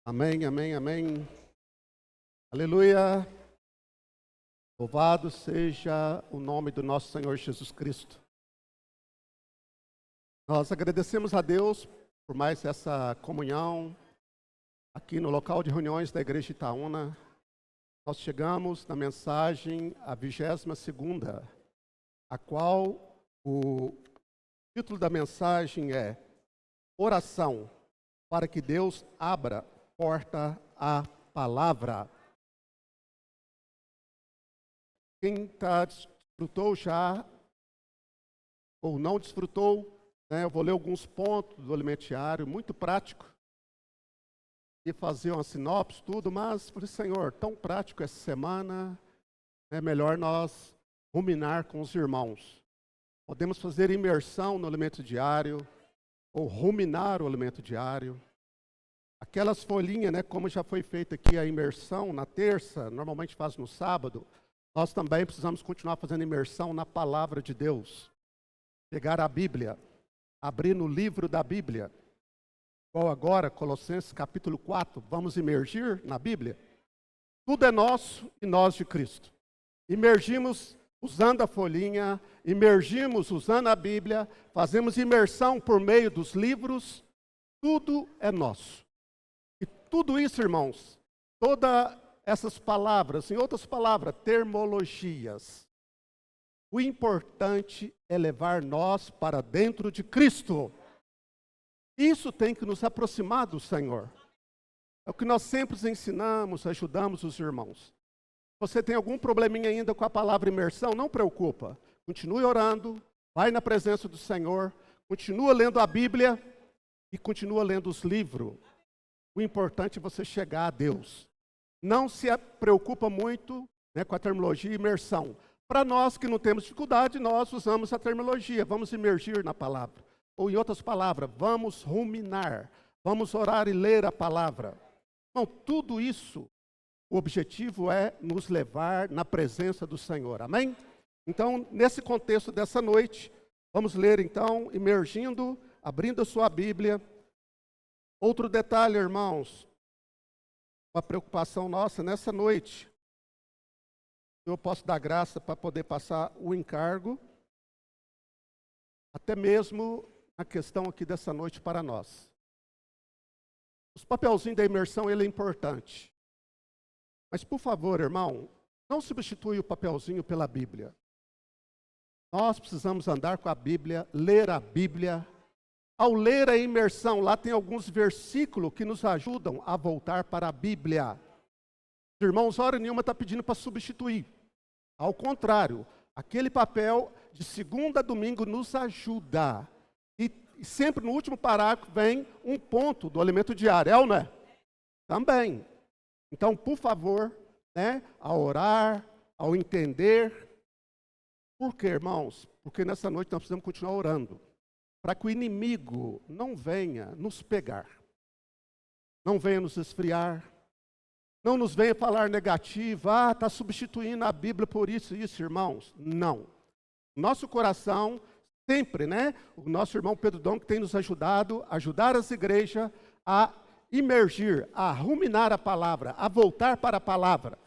Amém, amém, amém. Aleluia. Louvado seja o nome do nosso Senhor Jesus Cristo. Nós agradecemos a Deus por mais essa comunhão aqui no local de reuniões da Igreja Itaúna. Nós chegamos na mensagem a 22ª, a qual o título da mensagem é Oração para que Deus abra porta à palavra. Quem desfrutou já ou não desfrutou, eu vou ler alguns pontos do alimento diário, muito prático, e fazer uma sinopse, tudo, mas, por Senhor, tão prático essa semana, é melhor nós ruminar com os irmãos. Podemos fazer imersão no alimento diário, ou ruminar o alimento diário. Aquelas folhinhas, como já foi feita aqui a imersão na terça, normalmente faz no sábado, nós também precisamos continuar fazendo imersão na palavra de Deus. Pegar a Bíblia, abrir no livro da Bíblia. Igual agora, Colossenses capítulo 4, vamos imergir na Bíblia. Tudo é nosso e nós de Cristo. Imergimos usando a folhinha, imergimos usando a Bíblia, fazemos imersão por meio dos livros, tudo é nosso. E tudo isso, irmãos, todas essas palavras, em outras palavras, termologias, o importante é levar nós para dentro de Cristo. Isso tem que nos aproximar do Senhor. É o que nós sempre ensinamos, ajudamos os irmãos. Você tem algum probleminha ainda com a palavra imersão? Não preocupa. Continue orando, vai na presença do Senhor, continua lendo a Bíblia e continua lendo os livros. O importante é você chegar a Deus. Não se preocupa muito com a terminologia imersão. Para nós que não temos dificuldade, nós usamos a terminologia. Vamos imergir na palavra. Ou em outras palavras, vamos ruminar. Vamos orar e ler a palavra. Então, tudo isso, o objetivo é nos levar na presença do Senhor. Amém? Então, nesse contexto dessa noite, vamos ler então, imergindo, abrindo a sua Bíblia. Outro detalhe, irmãos, uma preocupação nossa nessa noite. Eu posso dar graça para poder passar o encargo, até mesmo a questão aqui dessa noite para nós. Os papelzinhos da imersão, ele é importante. Mas, por favor, irmão, não substitui o papelzinho pela Bíblia. Nós precisamos andar com a Bíblia, ler a Bíblia. Ao ler a imersão, lá tem alguns versículos que nos ajudam a voltar para a Bíblia. Os irmãos, hora nenhuma está pedindo para substituir. Ao contrário, aquele papel de segunda a domingo nos ajuda. E sempre no último parágrafo vem um ponto do alimento diário, é ou não é? Também. Então, por favor, ao orar, ao entender. Por quê, irmãos? Porque nessa noite nós precisamos continuar orando. Para que o inimigo não venha nos pegar. Não venha nos esfriar. Não nos venha falar negativo. Está substituindo a Bíblia por isso, irmãos. Não. Nosso coração, sempre, o nosso irmão Pedro Dom, que tem nos ajudado, ajudar as igrejas a imergir, a ruminar a palavra, a voltar para a palavra.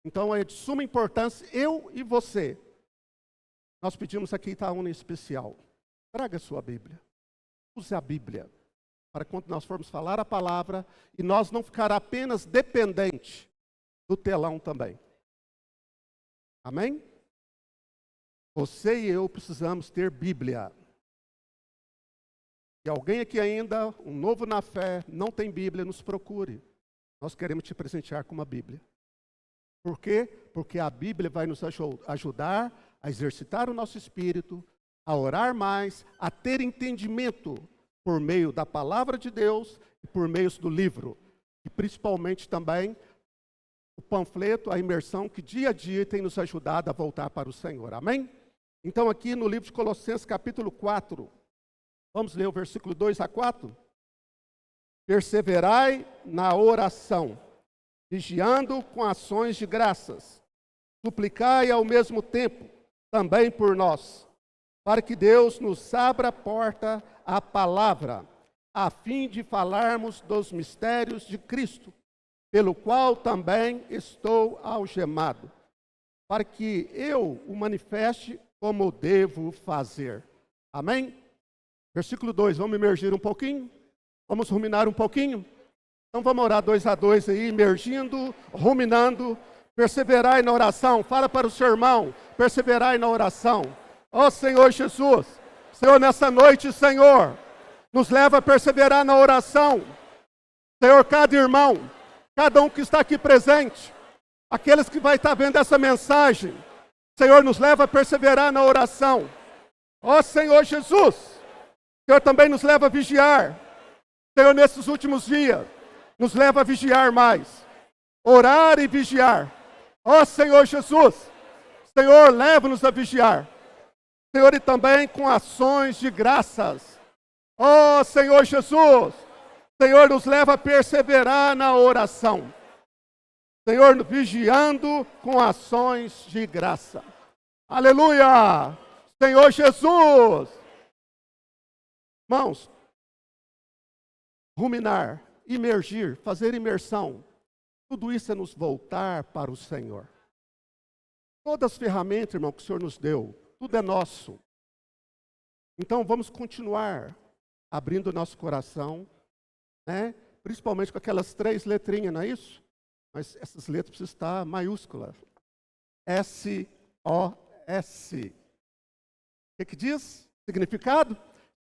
Então é de suma importância, eu e você. Nós pedimos aqui Itaúna em especial. Traga a sua Bíblia. Use a Bíblia. Para quando nós formos falar a palavra, e nós não ficar apenas dependente do telão também. Amém? Você e eu precisamos ter Bíblia. E alguém aqui ainda, um novo na fé, não tem Bíblia, nos procure. Nós queremos te presentear com uma Bíblia. Por quê? Porque a Bíblia vai nos ajudar a exercitar o nosso espírito, a orar mais, a ter entendimento por meio da palavra de Deus e por meio do livro. E principalmente também o panfleto, a imersão que dia a dia tem nos ajudado a voltar para o Senhor. Amém? Então aqui no livro de Colossenses capítulo 4, vamos ler o versículo 2 a 4. Perseverai na oração, vigiando com ações de graças. Suplicai ao mesmo tempo, também por nós, para que Deus nos abra a porta à palavra, a fim de falarmos dos mistérios de Cristo, pelo qual também estou algemado, para que eu o manifeste como devo fazer. Amém? Versículo 2, vamos emergir um pouquinho? Vamos ruminar um pouquinho? Então vamos orar 2 a 2 aí, emergindo, ruminando, perseverai na oração. Fala para o seu irmão, perseverai na oração. Ó Senhor Jesus, Senhor, nessa noite, Senhor, nos leva a perseverar na oração. Senhor, cada irmão, cada um que está aqui presente, aqueles que vai estar vendo essa mensagem, Senhor, nos leva a perseverar na oração. Ó Senhor Jesus, Senhor, também nos leva a vigiar. Senhor, nesses últimos dias, nos leva a vigiar mais. Orar e vigiar. Ó Senhor Jesus, Senhor, leva-nos a vigiar. Senhor, e também com ações de graças. Ó Senhor Jesus, Senhor, nos leva a perseverar na oração. Senhor, vigiando com ações de graça. Aleluia! Senhor Jesus! Irmãos, ruminar, imergir, fazer imersão, tudo isso é nos voltar para o Senhor. Todas as ferramentas, irmão, que o Senhor nos deu, tudo é nosso. Então vamos continuar abrindo o nosso coração, né? Principalmente com aquelas 3 letrinhas, não é isso? Mas essas letras precisam estar maiúsculas. S-O-S. O que diz? Significado?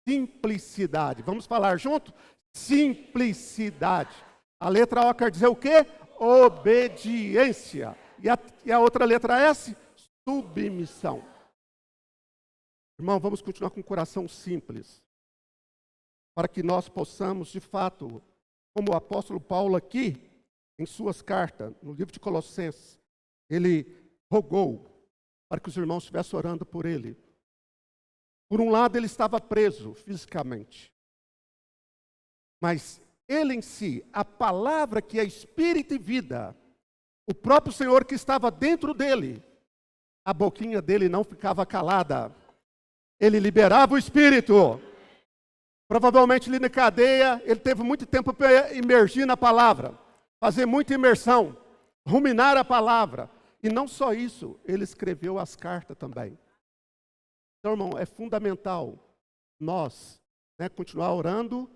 Simplicidade. Vamos falar junto? Simplicidade. A letra O quer dizer o quê? Obediência. E a outra letra S? Submissão. Irmão, vamos continuar com o coração simples, para que nós possamos, de fato, como o apóstolo Paulo aqui, em suas cartas, no livro de Colossenses, ele rogou para que os irmãos estivessem orando por ele. Por um lado, ele estava preso fisicamente, mas ele em si, a palavra que é espírito e vida, o próprio Senhor que estava dentro dele, a boquinha dele não ficava calada. Ele liberava o espírito. Provavelmente ali na cadeia, ele teve muito tempo para imergir na palavra, fazer muita imersão, ruminar a palavra. E não só isso, ele escreveu as cartas também. Então, irmão, é fundamental nós, continuar orando,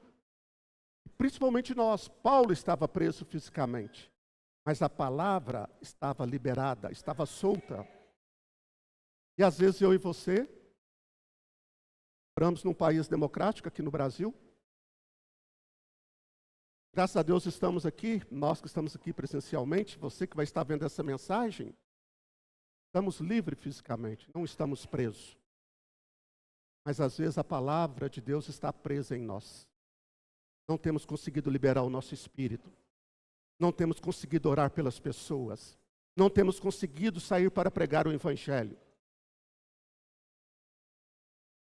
principalmente nós. Paulo estava preso fisicamente, mas a palavra estava liberada, estava solta. E às vezes eu e você, moramos num país democrático aqui no Brasil. Graças a Deus estamos aqui, nós que estamos aqui presencialmente, você que vai estar vendo essa mensagem, estamos livres fisicamente, não estamos presos. Mas às vezes a palavra de Deus está presa em nós. Não temos conseguido liberar o nosso espírito. Não temos conseguido orar pelas pessoas. Não temos conseguido sair para pregar o evangelho.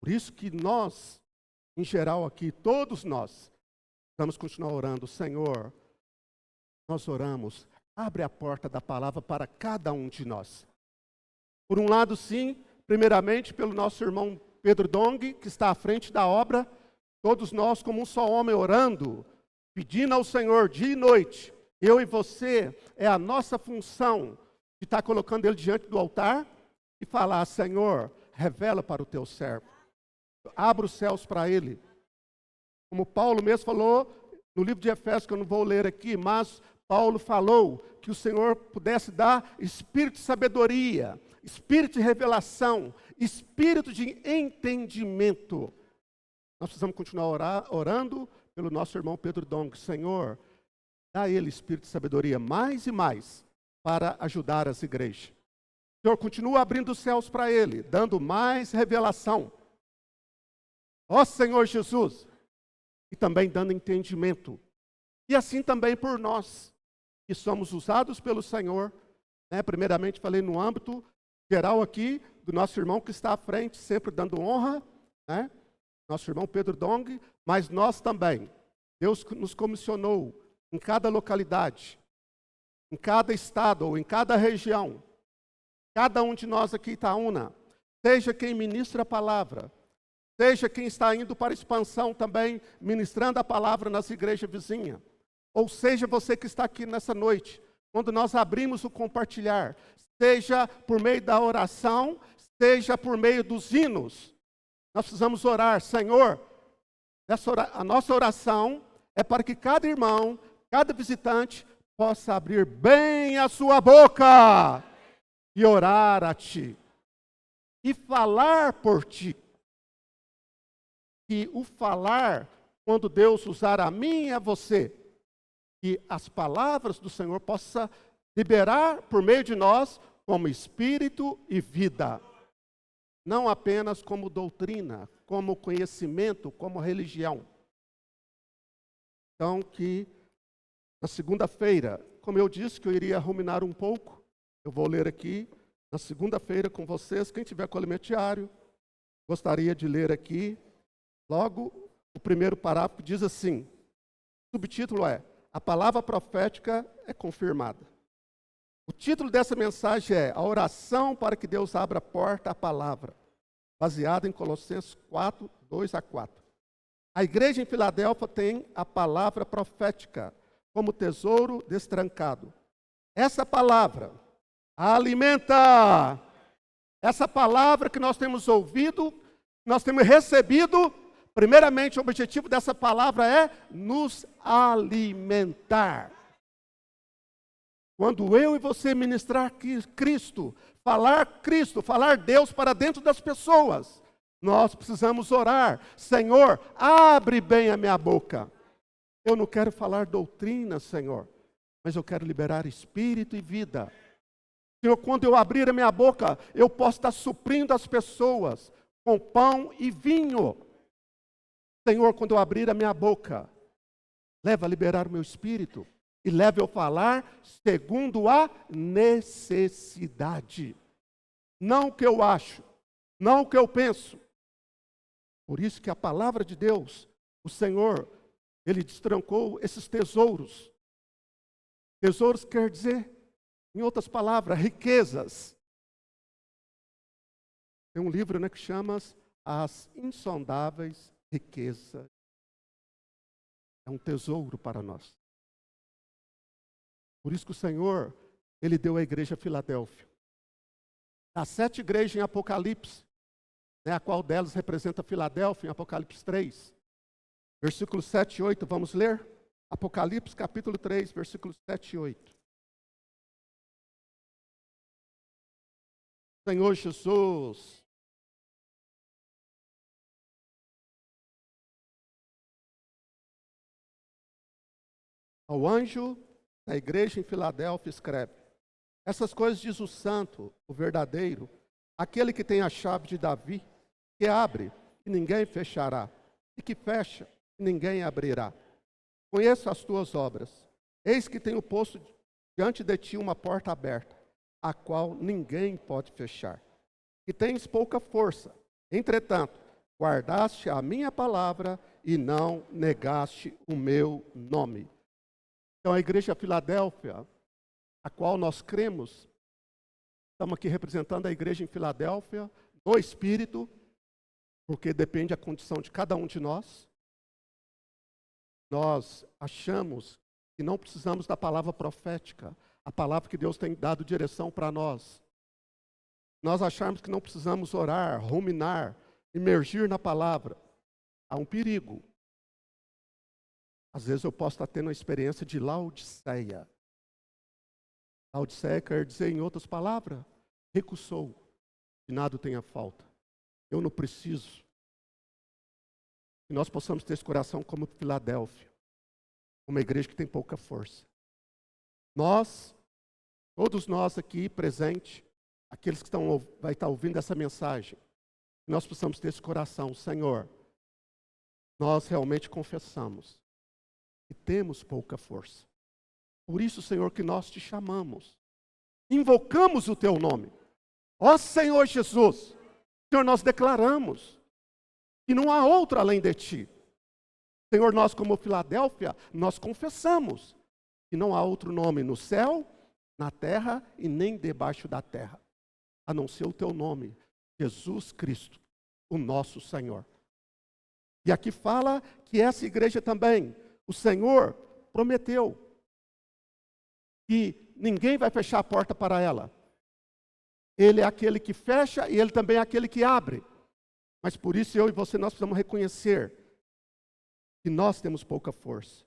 Por isso que nós, em geral aqui, todos nós, vamos continuar orando. Senhor, nós oramos, abre a porta da palavra para cada um de nós. Por um lado, sim, primeiramente pelo nosso irmão Pedro Dong, que está à frente da obra, todos nós como um só homem orando, pedindo ao Senhor dia e noite. Eu e você, é a nossa função de estar colocando ele diante do altar e falar: Senhor, revela para o teu servo. Abra os céus para ele. Como Paulo mesmo falou no livro de Efésios, que eu não vou ler aqui, mas Paulo falou que o Senhor pudesse dar espírito de sabedoria, espírito de revelação, espírito de entendimento. Nós precisamos continuar orando pelo nosso irmão Pedro Dong. Senhor, dá a ele espírito de sabedoria mais e mais para ajudar as igrejas. Senhor, continua abrindo os céus para ele, dando mais revelação. Ó Senhor Jesus, e também dando entendimento. E assim também por nós, que somos usados pelo Senhor. Primeiramente falei no âmbito geral aqui, do nosso irmão que está à frente, sempre dando honra, nosso irmão Pedro Dong, mas nós também. Deus nos comissionou em cada localidade, em cada estado ou em cada região. Cada um de nós aqui, Itaúna, seja quem ministra a palavra, seja quem está indo para a expansão também, ministrando a palavra nas igrejas vizinhas, ou seja você que está aqui nessa noite, quando nós abrimos o compartilhar, seja por meio da oração, seja por meio dos hinos, nós precisamos orar. Senhor, a nossa oração é para que cada irmão, cada visitante, possa abrir bem a sua boca e orar a Ti, e falar por Ti. E o falar, quando Deus usar a mim e a você, que as palavras do Senhor possam liberar por meio de nós como espírito e vida. Não apenas como doutrina, como conhecimento, como religião. Então, que na segunda-feira, como eu disse que eu iria ruminar um pouco, eu vou ler aqui, na segunda-feira com vocês, quem tiver com o alimento diário, gostaria de ler aqui, logo, o primeiro parágrafo diz assim, o subtítulo é, a palavra profética é confirmada. O título dessa mensagem é A Oração para que Deus abra a porta à palavra, baseada em Colossenses 4, 2 a 4. A igreja em Filadélfia tem a palavra profética como tesouro destrancado. Essa palavra alimenta. Essa palavra que nós temos ouvido, nós temos recebido, primeiramente o objetivo dessa palavra é nos alimentar. Quando eu e você ministrar Cristo, falar Deus para dentro das pessoas, nós precisamos orar. Senhor, abre bem a minha boca. Eu não quero falar doutrina, Senhor, mas eu quero liberar espírito e vida. Senhor, quando eu abrir a minha boca, eu posso estar suprindo as pessoas com pão e vinho. Senhor, quando eu abrir a minha boca, leva a liberar o meu espírito. E leve eu a falar segundo a necessidade. Não o que eu acho, não o que eu penso. Por isso que a palavra de Deus, o Senhor, Ele destrancou esses tesouros. Tesouros quer dizer, em outras palavras, riquezas. Tem um livro, que chama As Insondáveis Riquezas. É um tesouro para nós. Por isso que o Senhor, Ele deu à igreja Filadélfia. As 7 igrejas em Apocalipse, a qual delas representa Filadélfia, em Apocalipse 3. Versículos 7 e 8, vamos ler? Apocalipse capítulo 3, versículos 7 e 8. Senhor Jesus, ao anjo da igreja em Filadélfia escreve, essas coisas diz o santo, o verdadeiro, aquele que tem a chave de Davi, que abre e ninguém fechará, e que fecha e ninguém abrirá. Conheço as tuas obras, eis que tenho posto diante de ti uma porta aberta, a qual ninguém pode fechar. E tens pouca força, entretanto, guardaste a minha palavra e não negaste o meu nome. Então, a igreja Filadélfia, a qual nós cremos, estamos aqui representando a igreja em Filadélfia, no Espírito, porque depende da condição de cada um de nós. Nós achamos que não precisamos da palavra profética, a palavra que Deus tem dado direção para nós. Nós achamos que não precisamos orar, ruminar, imergir na palavra. Há um perigo. Às vezes eu posso estar tendo uma experiência de Laodiceia. Laodiceia quer dizer, em outras palavras, rico sou, e nada tenha falta. Eu não preciso. Que nós possamos ter esse coração como Filadélfia, uma igreja que tem pouca força. Nós, todos nós aqui presentes, aqueles que vai estar ouvindo essa mensagem, nós possamos ter esse coração, Senhor, nós realmente confessamos que temos pouca força. Por isso, Senhor, que nós te chamamos. Invocamos o teu nome. Ó Senhor Jesus, Senhor, nós declaramos que não há outro além de ti. Senhor, nós como Filadélfia, nós confessamos que não há outro nome no céu, na terra e nem debaixo da terra, a não ser o teu nome, Jesus Cristo, o nosso Senhor. E aqui fala que essa igreja também, o Senhor prometeu que ninguém vai fechar a porta para ela. Ele é aquele que fecha e Ele também é aquele que abre. Mas por isso eu e você, nós precisamos reconhecer que nós temos pouca força.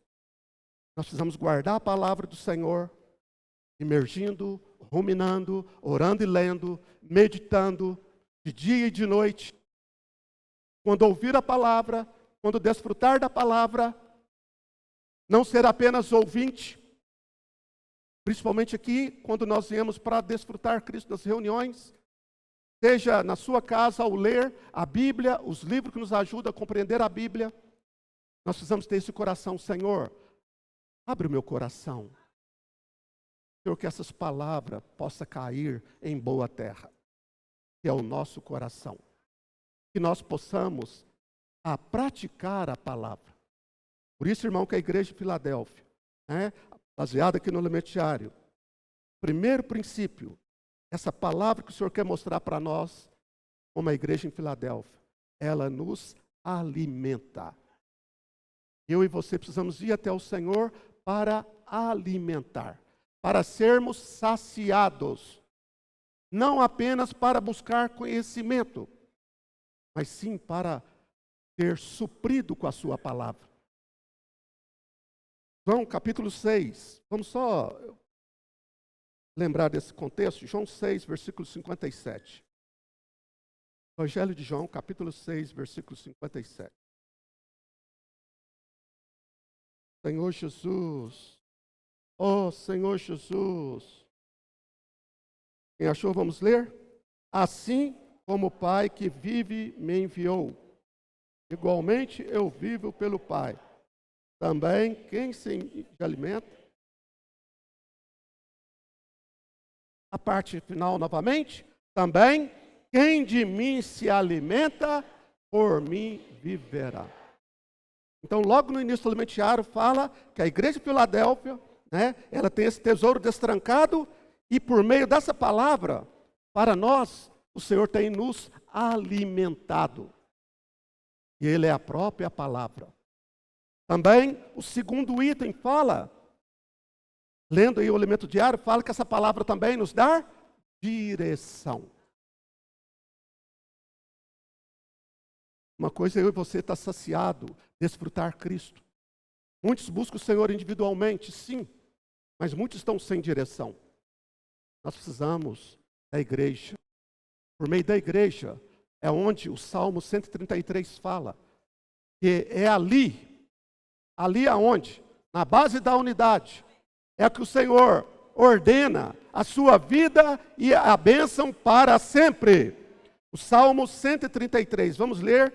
Nós precisamos guardar a palavra do Senhor, imergindo, ruminando, orando e lendo, meditando, de dia e de noite. Quando ouvir a palavra, quando desfrutar da palavra, não ser apenas ouvinte, principalmente aqui, quando nós viemos para desfrutar Cristo nas reuniões, seja na sua casa ao ler a Bíblia, os livros que nos ajudam a compreender a Bíblia, nós precisamos ter esse coração. Senhor, abre o meu coração. Senhor, que essas palavras possam cair em boa terra, que é o nosso coração. Que nós possamos praticar a palavra. Por isso, irmão, que a igreja de Filadélfia, baseada aqui no lementiário, primeiro princípio, essa palavra que o Senhor quer mostrar para nós, como a igreja em Filadélfia, ela nos alimenta. Eu e você precisamos ir até o Senhor para alimentar, para sermos saciados, não apenas para buscar conhecimento, mas sim para ser suprido com a sua palavra. João capítulo 6, vamos só lembrar desse contexto, João 6, versículo 57. Evangelho de João, capítulo 6, versículo 57. Senhor Jesus, ó Senhor Jesus. Quem achou, vamos ler? Assim como o Pai que vive me enviou, igualmente eu vivo pelo Pai. Também quem se alimenta. A parte final novamente. Também quem de mim se alimenta, por mim viverá. Então, logo no início do lementiário, fala que a igreja de Filadélfia, ela tem esse tesouro destrancado, e por meio dessa palavra, para nós, o Senhor tem nos alimentado. E Ele é a própria palavra. Também, o segundo item fala, lendo aí o elemento diário, fala que essa palavra também nos dá direção. Uma coisa é eu e você estar saciado, desfrutar Cristo. Muitos buscam o Senhor individualmente, sim, mas muitos estão sem direção. Nós precisamos da igreja. Por meio da igreja, é onde o Salmo 133 fala, que é ali aonde? Na base da unidade, é que o Senhor ordena a sua vida e a bênção para sempre. O Salmo 133, vamos ler,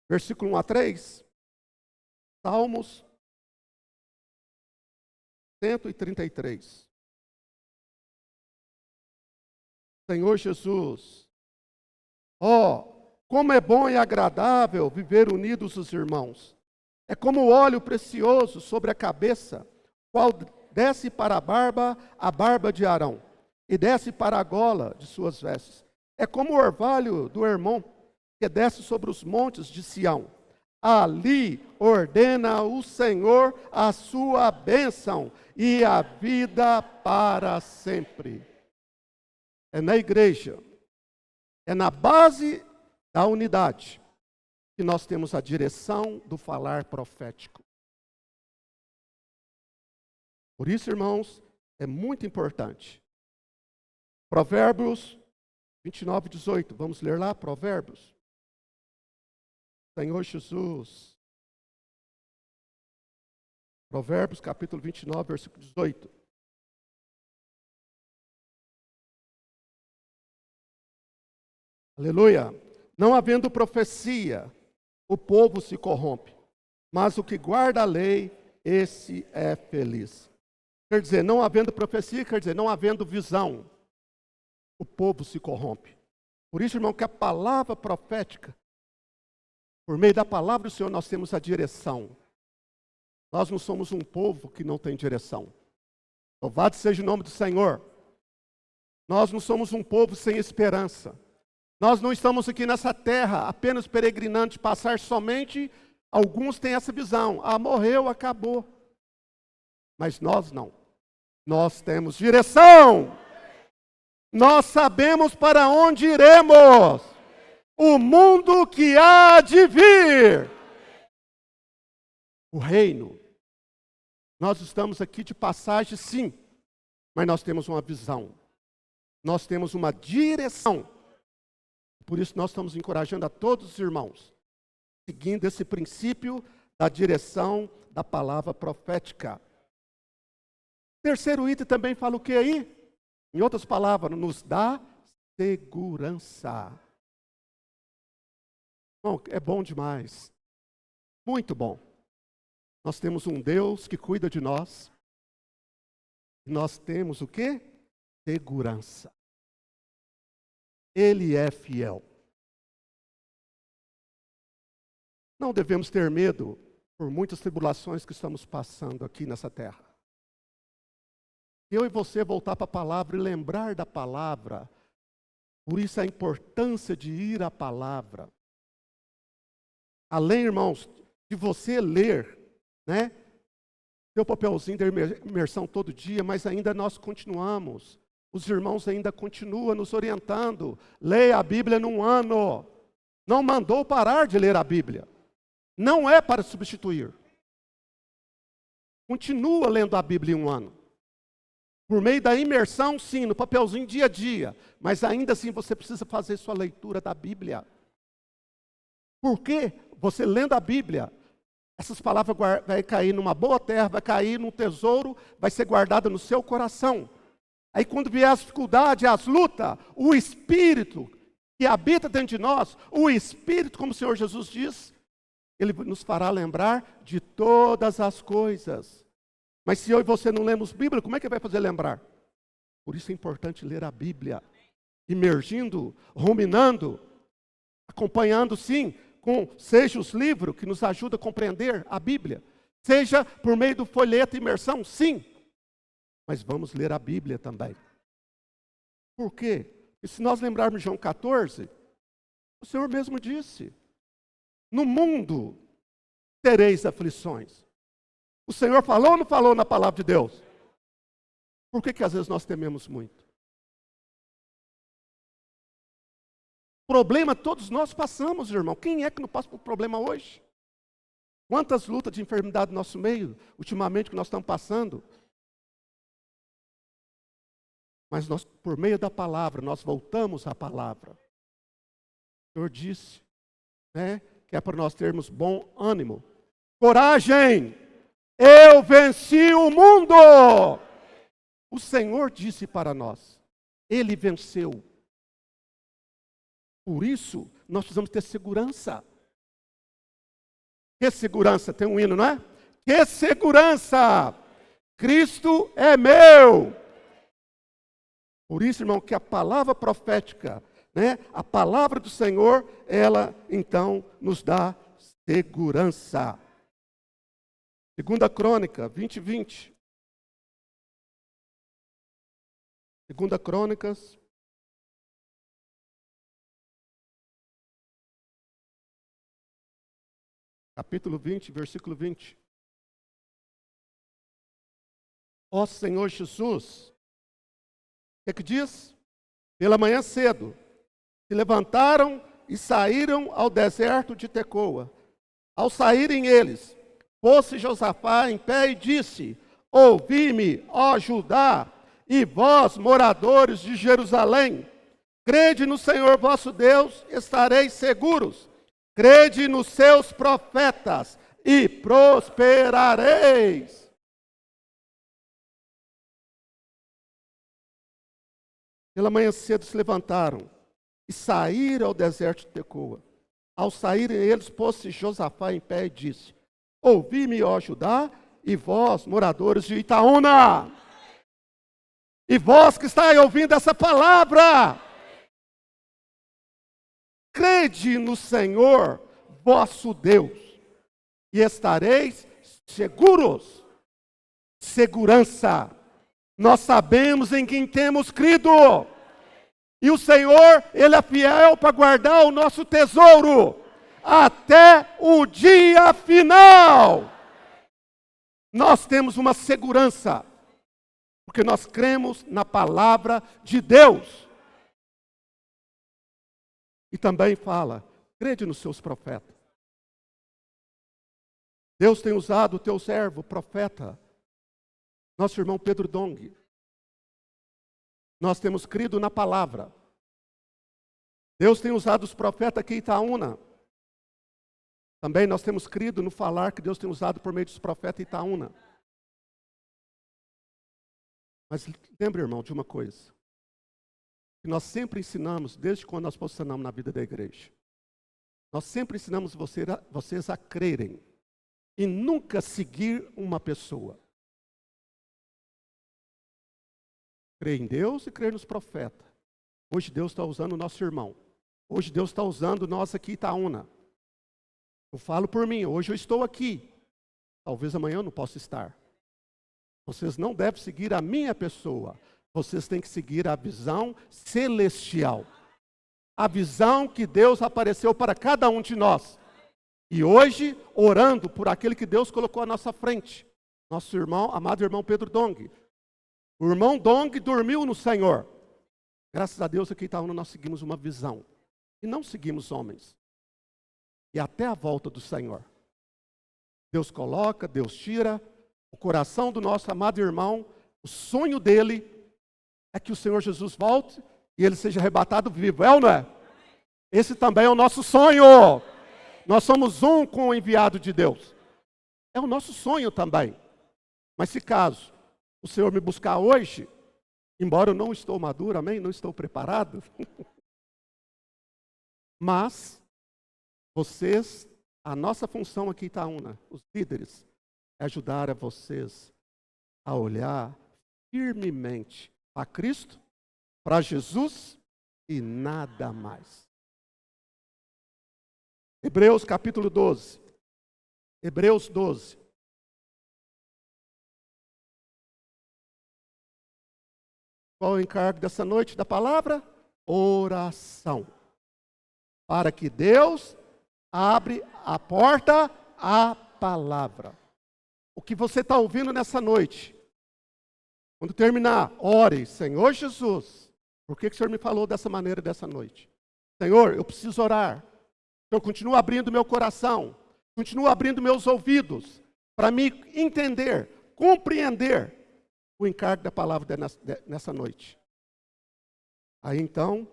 versículo 1 a 3. Salmos 133. Senhor Jesus, como é bom e agradável viver unidos os irmãos. É como o óleo precioso sobre a cabeça, qual desce para a barba de Arão, e desce para a gola de suas vestes. É como o orvalho do Hermon, que desce sobre os montes de Sião. Ali ordena o Senhor a sua bênção e a vida para sempre. É na igreja, é na base da unidade, que nós temos a direção do falar profético. Por isso, irmãos, é muito importante. Provérbios 29, 18. Vamos ler lá, Provérbios. Senhor Jesus. Provérbios, capítulo 29, versículo 18. Aleluia. Não havendo profecia, o povo se corrompe, mas o que guarda a lei, esse é feliz. Quer dizer, não havendo profecia, quer dizer, não havendo visão, o povo se corrompe. Por isso, irmão, que a palavra profética, por meio da palavra do Senhor, nós temos a direção. Nós não somos um povo que não tem direção. Louvado seja o nome do Senhor. Nós não somos um povo sem esperança. Nós não estamos aqui nessa terra apenas peregrinando, passar somente. Alguns têm essa visão. Ah, morreu, acabou. Mas nós não. Nós temos direção. Nós sabemos para onde iremos. O mundo que há de vir. O reino. Nós estamos aqui de passagem, sim. Mas nós temos uma visão. Nós temos uma direção. Por isso nós estamos encorajando a todos os irmãos, seguindo esse princípio da direção da palavra profética. Terceiro item também fala o que aí? Em outras palavras, nos dá segurança. Bom, é bom demais. Muito bom. Nós temos um Deus que cuida de nós. Nós temos o quê? Segurança. Ele é fiel. Não devemos ter medo por muitas tribulações que estamos passando aqui nessa terra. Eu e você voltar para a palavra e lembrar da palavra. Por isso a importância de ir à palavra. Além, irmãos, de você ler, né? Seu papelzinho de imersão todo dia, mas ainda nós continuamos. Os irmãos ainda continuam nos orientando. Leia a Bíblia num ano. Não mandou parar de ler a Bíblia. Não é para substituir. Continua lendo a Bíblia em um ano. Por meio da imersão, sim, no papelzinho dia a dia. Mas ainda assim você precisa fazer sua leitura da Bíblia. Porque você lendo a Bíblia, essas palavras vai cair numa boa terra, vai cair num tesouro, vai ser guardada no seu coração. Aí quando vier as dificuldades, as lutas, o Espírito que habita dentro de nós, o Espírito, como o Senhor Jesus diz, Ele nos fará lembrar de todas as coisas. Mas se eu e você não lemos Bíblia, como é que vai fazer lembrar? Por isso é importante ler a Bíblia, imergindo, ruminando, acompanhando sim, seja os livros que nos ajudam a compreender a Bíblia, seja por meio do folheto imersão, sim. Mas vamos ler a Bíblia também. Por quê? E se nós lembrarmos de João 14, o Senhor mesmo disse, no mundo tereis aflições. O Senhor falou ou não falou na palavra de Deus? Por que às vezes nós tememos muito? Problema todos nós passamos, irmão. Quem é que não passa por problema hoje? Quantas lutas de enfermidade no nosso meio, ultimamente, que nós estamos passando? Mas nós, por meio da palavra, nós voltamos à palavra. O Senhor disse, né, que é para nós termos bom ânimo. Coragem! Eu venci o mundo! O Senhor disse para nós. Ele venceu. Por isso, nós precisamos ter segurança. Que segurança? Tem um hino, não é? Que segurança! Cristo é meu! Por isso, irmão, que a palavra profética, né, a palavra do Senhor, ela, então, nos dá segurança. 2 Crônica, 20:20. 2 Crônicas, capítulo 20, versículo 20. Ó Senhor Jesus, o que diz? Pela manhã cedo, se levantaram e saíram ao deserto de Tecoa. Ao saírem eles, pôs-se Josafá em pé e disse, ouvi-me, ó Judá, e vós, moradores de Jerusalém, crede no Senhor vosso Deus, estareis seguros. Crede nos seus profetas e prosperareis. Pela manhã cedo se levantaram e saíram ao deserto de Tecoa. Ao saírem eles, pôs-se Josafá em pé e disse, ouvi-me, ó Judá, e vós, moradores de Itaúna, e vós que estáis ouvindo essa palavra, crede no Senhor, vosso Deus, e estareis seguros. Segurança. Nós sabemos em quem temos crido. E o Senhor, Ele é fiel para guardar o nosso tesouro até o dia final. Nós temos uma segurança, porque nós cremos na palavra de Deus. E também fala, crede nos seus profetas. Deus tem usado o teu servo, profeta, nosso irmão Pedro Dong. Nós temos crido na palavra. Deus tem usado os profetas aqui em Itaúna. Também nós temos crido no falar que Deus tem usado por meio dos profetas em Itaúna. Mas lembre, irmão, de uma coisa. Que nós sempre ensinamos, desde quando nós posicionamos na vida da igreja. Nós sempre ensinamos vocês a crerem e nunca seguir uma pessoa. Crer em Deus e crer nos profetas. Hoje Deus está usando o nosso irmão. Hoje Deus está usando nós aqui em Itaúna. Eu falo por mim, hoje eu estou aqui. Talvez amanhã eu não possa estar. Vocês não devem seguir a minha pessoa. Vocês têm que seguir a visão celestial. A visão que Deus apareceu para cada um de nós. E hoje, orando por aquele que Deus colocou à nossa frente. Nosso irmão, amado irmão Pedro Dong. O irmão Dong dormiu no Senhor. Graças a Deus aqui em Itaúna nós seguimos uma visão. E não seguimos homens. E até a volta do Senhor. Deus coloca, Deus tira. O coração do nosso amado irmão, o sonho dele é que o Senhor Jesus volte e ele seja arrebatado vivo. É ou não é? Esse também é o nosso sonho. Nós somos um com o enviado de Deus. É o nosso sonho também. Mas se caso o Senhor me buscar hoje, embora eu não estou maduro, amém? Não estou preparado. Mas vocês, a nossa função aqui em Itaúna, os líderes, é ajudar a vocês a olhar firmemente para Cristo, para Jesus e nada mais. Hebreus capítulo 12. Hebreus 12. Qual é o encargo dessa noite da palavra? Oração. Para que Deus abre a porta à palavra. O que você está ouvindo nessa noite? Quando terminar, ore, Senhor Jesus. Por que o Senhor me falou dessa maneira dessa noite? Senhor, eu preciso orar. Senhor, continua abrindo meu coração. Continua abrindo meus ouvidos. Para me entender, compreender o encargo da palavra nessa noite. Aí então,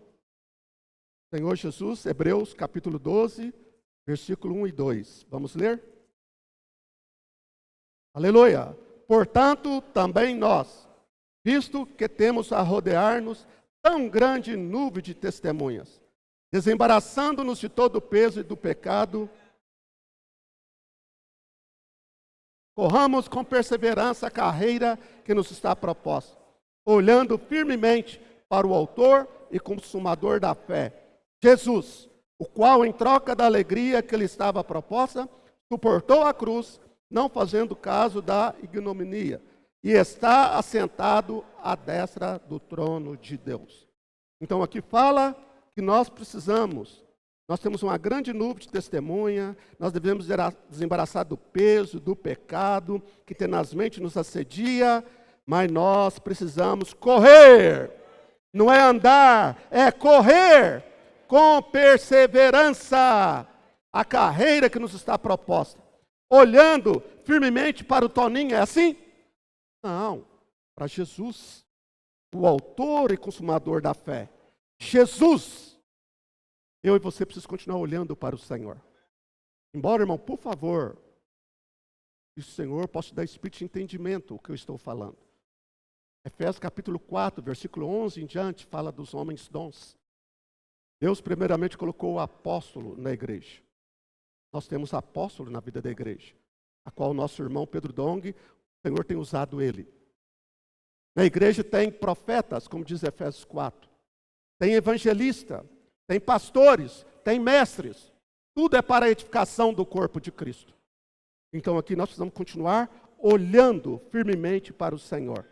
Senhor Jesus, Hebreus capítulo 12, versículo 1 e 2. Vamos ler? Aleluia! Portanto, também nós, visto que temos a rodear-nos tão grande nuvem de testemunhas, desembaraçando-nos de todo o peso e do pecado, corramos com perseverança a carreira que nos está proposta, olhando firmemente para o autor e consumador da fé, Jesus, o qual, em troca da alegria que lhe estava proposta, suportou a cruz, não fazendo caso da ignominia, e está assentado à destra do trono de Deus. Então aqui fala que nós precisamos, nós temos uma grande nuvem de testemunha, nós devemos desembaraçar do peso, do pecado, que tenazmente nos assedia, mas nós precisamos correr, não é andar, é correr com perseverança a carreira que nos está proposta. Olhando firmemente para o Toninho, é assim? Não, para Jesus, o autor e consumador da fé. Jesus, eu e você precisamos continuar olhando para o Senhor. Embora, irmão, por favor, que o Senhor possa dar espírito de entendimento o que eu estou falando. Efésios capítulo 4, versículo 11 em diante, fala dos homens dons. Deus primeiramente colocou o apóstolo na igreja. Nós temos apóstolo na vida da igreja, a qual o nosso irmão Pedro Dong, o Senhor tem usado ele. Na igreja tem profetas, como diz Efésios 4. Tem evangelista, tem pastores, tem mestres. Tudo é para a edificação do corpo de Cristo. Então aqui nós precisamos continuar olhando firmemente para o Senhor.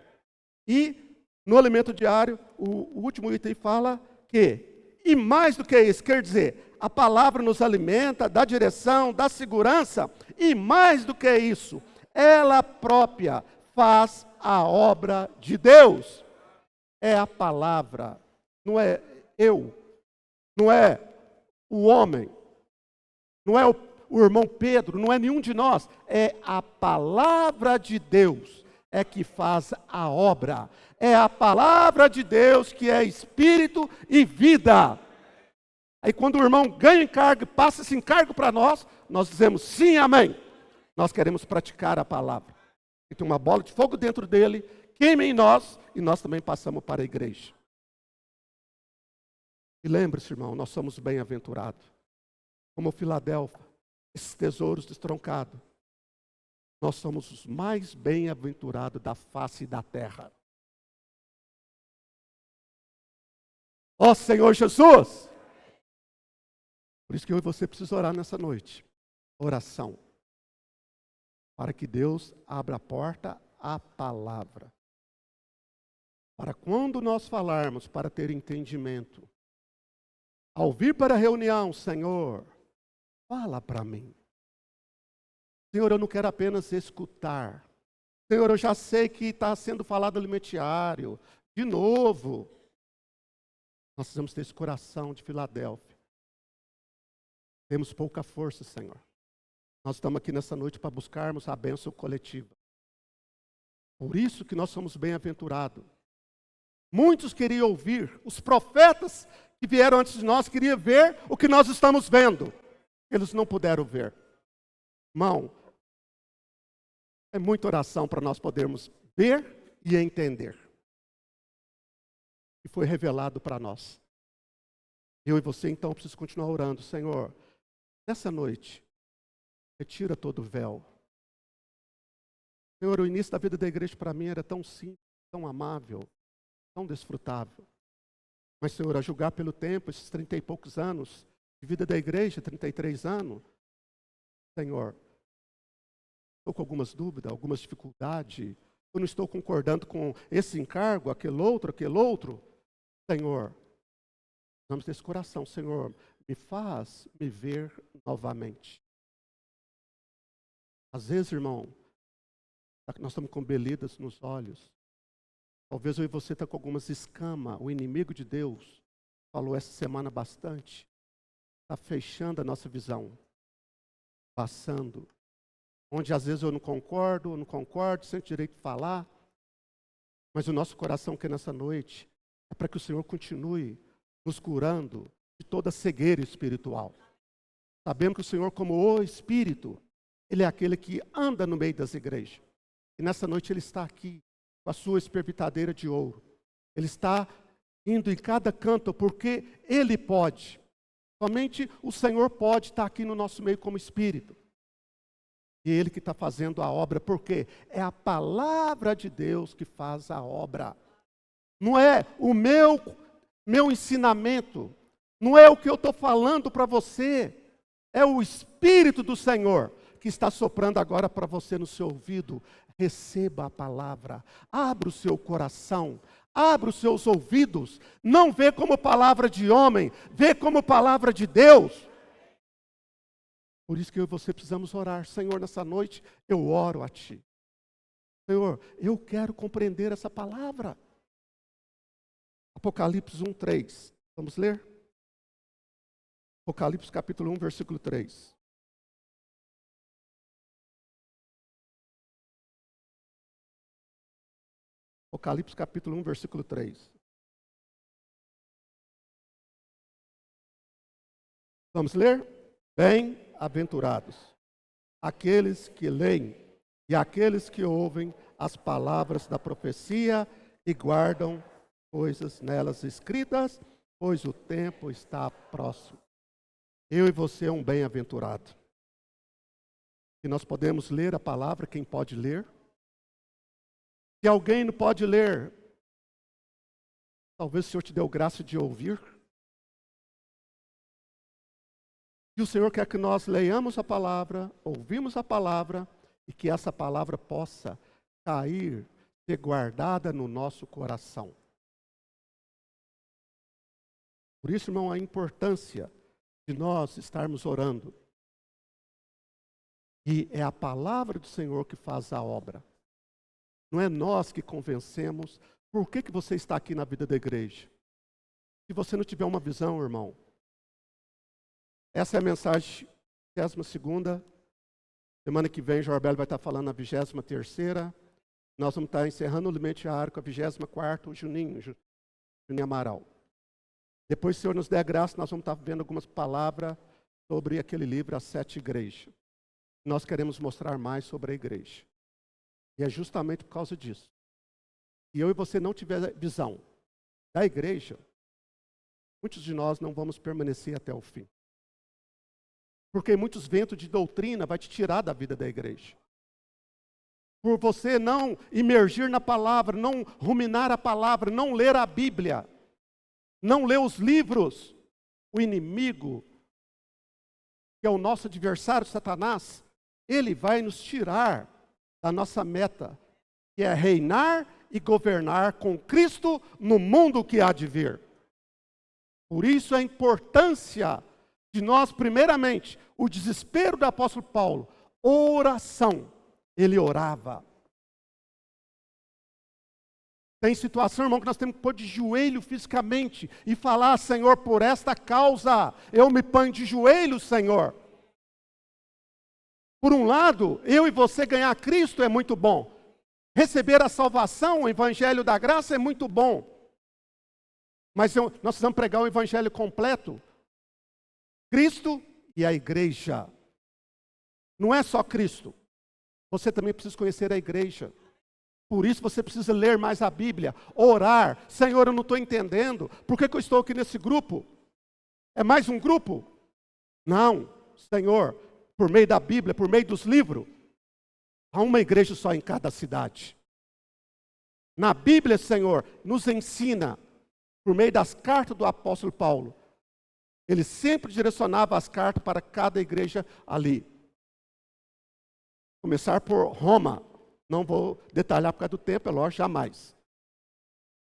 E no alimento diário, o último item fala e mais do que isso, quer dizer, a palavra nos alimenta, dá direção, dá segurança, e mais do que isso, ela própria faz a obra de Deus. É a palavra, não é eu, não é o homem, não é o irmão Pedro, não é nenhum de nós, é a palavra de Deus é que faz a obra. É a palavra de Deus que é espírito e vida. Aí quando o irmão ganha encargo, passa esse encargo para nós, nós dizemos sim, amém. Nós queremos praticar a palavra. E tem uma bola de fogo dentro dele, queima em nós e nós também passamos para a igreja. E lembre-se, irmão, nós somos bem-aventurados. Como Filadélfia, esses tesouros destroncados. Nós somos os mais bem-aventurados da face da terra. Ó Senhor Jesus! Por isso que eu e você precisamos orar nessa noite. Oração. Para que Deus abra a porta à palavra. Para quando nós falarmos, para ter entendimento. Ao vir para a reunião, Senhor, fala para mim. Senhor, eu não quero apenas escutar. Senhor, eu já sei que está sendo falado alimentiário. De novo. Nós precisamos ter esse coração de Filadélfia. Temos pouca força, Senhor. Nós estamos aqui nessa noite para buscarmos a bênção coletiva. Por isso que nós somos bem-aventurados. Muitos queriam ouvir, os profetas que vieram antes de nós queriam ver o que nós estamos vendo. Eles não puderam ver. Irmão, é muita oração para nós podermos ver e entender. E foi revelado para nós. Eu e você, então, precisamos continuar orando. Senhor, nessa noite, retira todo o véu. Senhor, o início da vida da igreja para mim era tão simples, tão amável, tão desfrutável. Mas, Senhor, a julgar pelo tempo, esses 30 e poucos anos de vida da igreja, 33 anos, Senhor, estou com algumas dúvidas, algumas dificuldades, eu não estou concordando com esse encargo, aquele outro. Senhor, vamos desse coração, Senhor, me faz me ver novamente. Às vezes, irmão, nós estamos com belidas nos olhos. Talvez eu e você está com algumas escamas. O inimigo de Deus falou essa semana bastante. Está fechando a nossa visão. Passando. Onde às vezes eu não concordo, sinto direito de falar. Mas o nosso coração quer nessa noite é para que o Senhor continue nos curando de toda cegueira espiritual. Sabemos que o Senhor, como o Espírito, Ele é aquele que anda no meio das igrejas. E nessa noite Ele está aqui, com a sua espervitadeira de ouro. Ele está indo em cada canto, porque Ele pode. Somente o Senhor pode estar aqui no nosso meio como Espírito. E Ele que está fazendo a obra, porque é a palavra de Deus que faz a obra. Não é o meu ensinamento, não é o que eu estou falando para você, é o Espírito do Senhor que está soprando agora para você no seu ouvido. Receba a palavra, abra o seu coração, abra os seus ouvidos, não vê como palavra de homem, vê como palavra de Deus. Por isso que eu e você precisamos orar. Senhor, nessa noite eu oro a Ti. Senhor, eu quero compreender essa palavra. Apocalipse 1:3. Vamos ler? Apocalipse capítulo 1, versículo 3. Apocalipse capítulo 1, versículo 3. Vamos ler? Bem-aventurados aqueles que leem e aqueles que ouvem as palavras da profecia e guardam coisas nelas escritas, pois o tempo está próximo. Eu e você é um bem-aventurado. E nós podemos ler a palavra, quem pode ler? Se alguém não pode ler, talvez o Senhor te deu graça de ouvir. E o Senhor quer que nós leiamos a palavra, ouvimos a palavra, e que essa palavra possa cair, ser guardada no nosso coração. Por isso, irmão, a importância de nós estarmos orando. E é a palavra do Senhor que faz a obra. Não é nós que convencemos. Por que você está aqui na vida da igreja? Se você não tiver uma visão, irmão. Essa é a mensagem 22ª. Semana que vem, Jorbel vai estar falando a 23ª. Nós vamos estar encerrando o Limentiário com a 24ª, o Juninho Amaral. Depois, se o Senhor nos der graça, nós vamos estar vendo algumas palavras sobre aquele livro, As 7 Igrejas. Nós queremos mostrar mais sobre a igreja. E é justamente por causa disso. Se eu e você não tiver visão da igreja, muitos de nós não vamos permanecer até o fim. Porque muitos ventos de doutrina vai te tirar da vida da igreja. Por você não imergir na palavra, não ruminar a palavra, não ler a Bíblia, não ler os livros, o inimigo, que é o nosso adversário, Satanás, ele vai nos tirar da nossa meta, que é reinar e governar com Cristo no mundo que há de vir. Por isso a importância de nós, primeiramente, o desespero do apóstolo Paulo, oração. Ele orava. Tem situação, irmão, que nós temos que pôr de joelho fisicamente e falar: Senhor, por esta causa, eu me ponho de joelho, Senhor. Por um lado, eu e você ganhar Cristo é muito bom. Receber a salvação, o evangelho da graça é muito bom. Mas nós precisamos pregar o evangelho completo. Cristo e a igreja. Não é só Cristo. Você também precisa conhecer a igreja. Por isso você precisa ler mais a Bíblia, orar. Senhor, eu não estou entendendo. Por que eu estou aqui nesse grupo? É mais um grupo? Não, Senhor, por meio da Bíblia, por meio dos livros, há uma igreja só em cada cidade. Na Bíblia, Senhor, nos ensina, por meio das cartas do apóstolo Paulo, ele sempre direcionava as cartas para cada igreja ali. Começar por Roma. Não vou detalhar por causa do tempo, é lógico, jamais.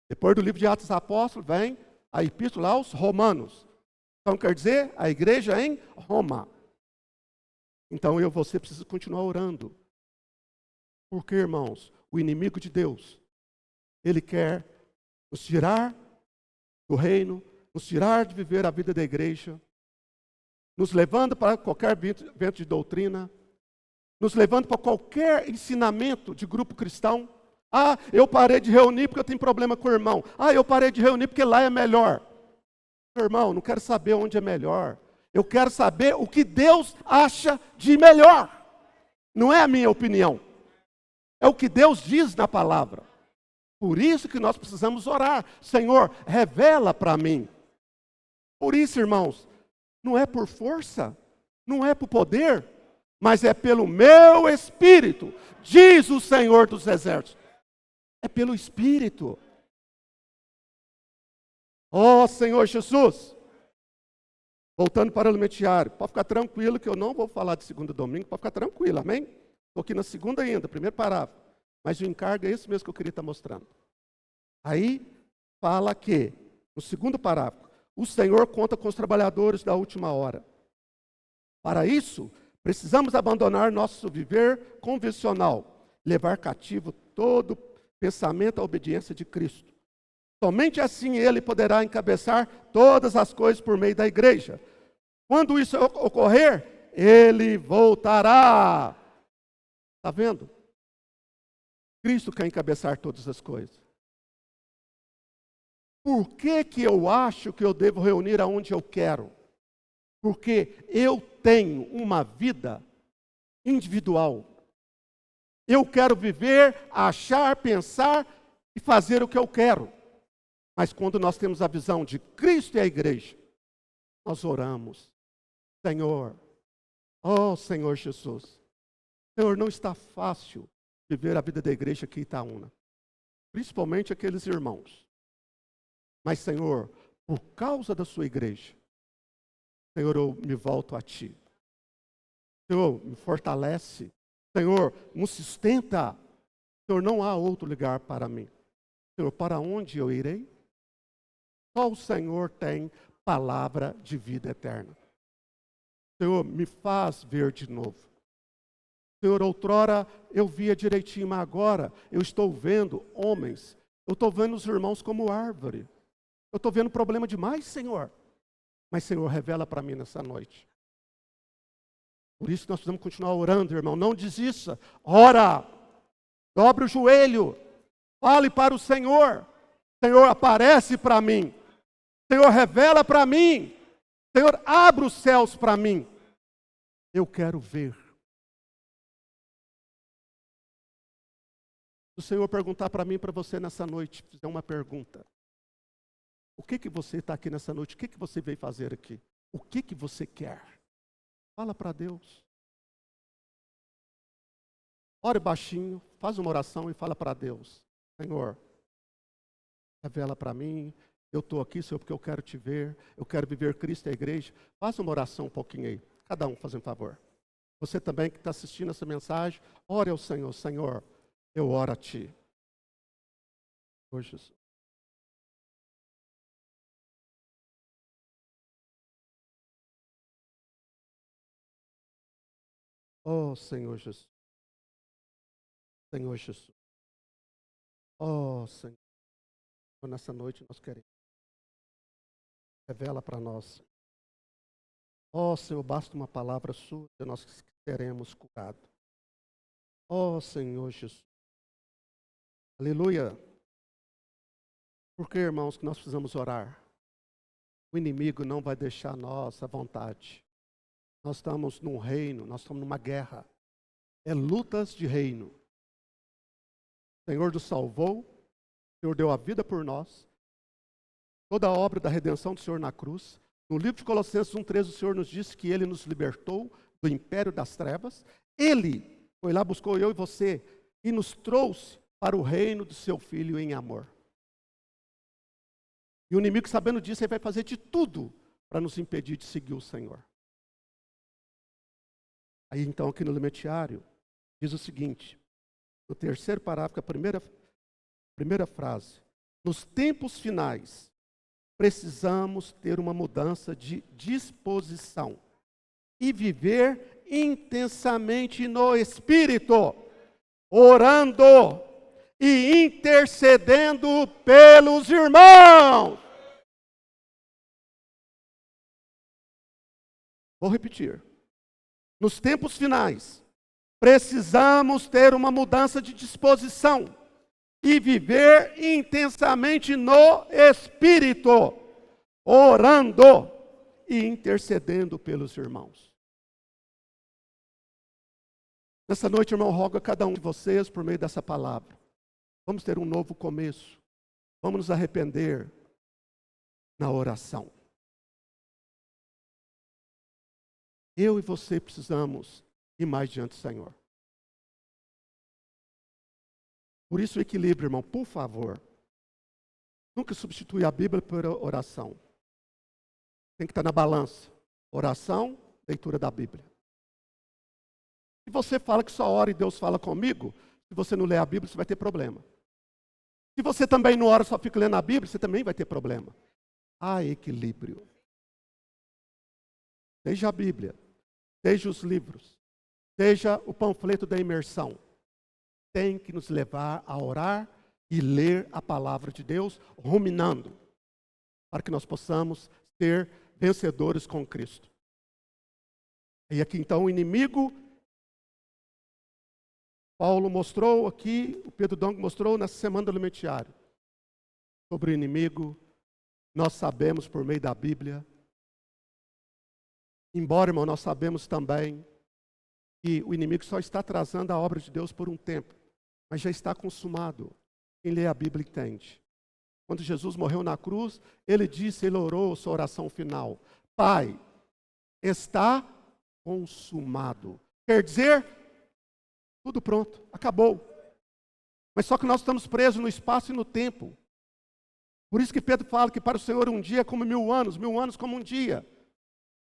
Depois do livro de Atos dos Apóstolos, vem a epístola aos Romanos. Então, quer dizer, a igreja em Roma. Então, eu e você precisa continuar orando. Porque, irmãos, o inimigo de Deus, ele quer nos tirar do reino, nos tirar de viver a vida da igreja, nos levando para qualquer vento de doutrina, nos levando para qualquer ensinamento de grupo cristão. Ah, eu parei de reunir porque eu tenho problema com o irmão. Ah, eu parei de reunir porque lá é melhor. Irmão, não quero saber onde é melhor. Eu quero saber o que Deus acha de melhor. Não é a minha opinião. É o que Deus diz na palavra. Por isso que nós precisamos orar. Senhor, revela para mim. Por isso, irmãos, não é por força, não é por poder, mas é pelo meu Espírito, diz o Senhor dos Exércitos. É pelo Espírito. Ó Senhor Jesus. Voltando para o limentiário, pode ficar tranquilo que eu não vou falar de segunda a domingo, pode ficar tranquilo, amém? Estou aqui na segunda ainda, primeiro parágrafo. Mas o encargo é esse mesmo que eu queria estar mostrando. Aí fala que, no segundo parágrafo, o Senhor conta com os trabalhadores da última hora. Para isso, precisamos abandonar nosso viver convencional, levar cativo todo pensamento à obediência de Cristo. Somente assim ele poderá encabeçar todas as coisas por meio da igreja. Quando isso ocorrer, ele voltará. Está vendo? Cristo quer encabeçar todas as coisas. Por que eu acho que eu devo reunir aonde eu quero? Porque eu tenho uma vida individual. Eu quero viver, achar, pensar e fazer o que eu quero. Mas quando nós temos a visão de Cristo e a igreja, nós oramos. Senhor, ó Senhor Jesus, Senhor, não está fácil viver a vida da igreja aqui em Itaúna. Principalmente aqueles irmãos. Mas, Senhor, por causa da sua igreja, Senhor, eu me volto a Ti. Senhor, me fortalece. Senhor, me sustenta. Senhor, não há outro lugar para mim. Senhor, para onde eu irei? Só o Senhor tem palavra de vida eterna. Senhor, me faz ver de novo. Senhor, outrora eu via direitinho, mas agora eu estou vendo homens, eu estou vendo os irmãos como árvore. Eu estou vendo problema demais, Senhor. Mas, Senhor, revela para mim nessa noite. Por isso nós precisamos continuar orando, irmão. Não desista. Ora. Dobre o joelho. Fale para o Senhor. Senhor, aparece para mim. Senhor, revela para mim. Senhor, abre os céus para mim. Eu quero ver. Se o Senhor perguntar para mim e para você nessa noite, fizer uma pergunta. O que você está aqui nessa noite? O que você veio fazer aqui? O que você quer? Fala para Deus. Ore baixinho, faz uma oração e fala para Deus. Senhor, revela para mim. Eu estou aqui, Senhor, porque eu quero te ver. Eu quero viver Cristo e a igreja. Faz uma oração um pouquinho aí. Cada um fazendo um favor. Você também que está assistindo essa mensagem, ore ao Senhor. Senhor, eu oro a Ti. Oh, Jesus. Oh, Senhor Jesus. Senhor Jesus. Oh, Senhor. Nessa noite nós queremos. Revela para nós. Oh, Senhor, basta uma palavra sua e nós seremos curados. Oh, Senhor Jesus. Aleluia. Por que, irmãos, que nós precisamos orar? O inimigo não vai deixar nós à vontade. Nós estamos num reino, nós estamos numa guerra. É lutas de reino. O Senhor nos salvou, o Senhor deu a vida por nós. Toda a obra da redenção do Senhor na cruz. No livro de Colossenses 1,13, o Senhor nos disse que Ele nos libertou do império das trevas. Ele foi lá, buscou eu e você e nos trouxe para o reino do seu Filho em amor. E o inimigo, sabendo disso, ele vai fazer de tudo para nos impedir de seguir o Senhor. Aí então, aqui no lemetiário, diz o seguinte, no terceiro parágrafo, a primeira frase. Nos tempos finais, precisamos ter uma mudança de disposição e viver intensamente no Espírito, orando e intercedendo pelos irmãos. Vou repetir. Nos tempos finais, precisamos ter uma mudança de disposição e viver intensamente no Espírito, orando e intercedendo pelos irmãos. Nessa noite, irmão, rogo a cada um de vocês, por meio dessa palavra, vamos ter um novo começo, vamos nos arrepender na oração. Eu e você precisamos ir mais diante do Senhor. Por isso o equilíbrio, irmão, por favor. Nunca substitui a Bíblia por oração. Tem que estar na balança. Oração, leitura da Bíblia. Se você fala que só ora e Deus fala comigo, se você não lê a Bíblia, você vai ter problema. Se você também não ora, só fica lendo a Bíblia, você também vai ter problema. Há equilíbrio. Seja a Bíblia, seja os livros, seja o panfleto da imersão. Tem que nos levar a orar e ler a palavra de Deus, ruminando, para que nós possamos ser vencedores com Cristo. E aqui então o inimigo, Paulo mostrou aqui, o Pedro Dong mostrou nessa semana do lemetiário, sobre o inimigo, nós sabemos por meio da Bíblia. Embora, irmão, nós sabemos também que o inimigo só está atrasando a obra de Deus por um tempo, mas já está consumado. Quem lê a Bíblia entende. Quando Jesus morreu na cruz, ele disse, ele orou sua oração final. Pai, está consumado. Quer dizer, tudo pronto, acabou. Mas só que nós estamos presos no espaço e no tempo. Por isso que Pedro fala que para o Senhor um dia é como 1000 anos como um dia.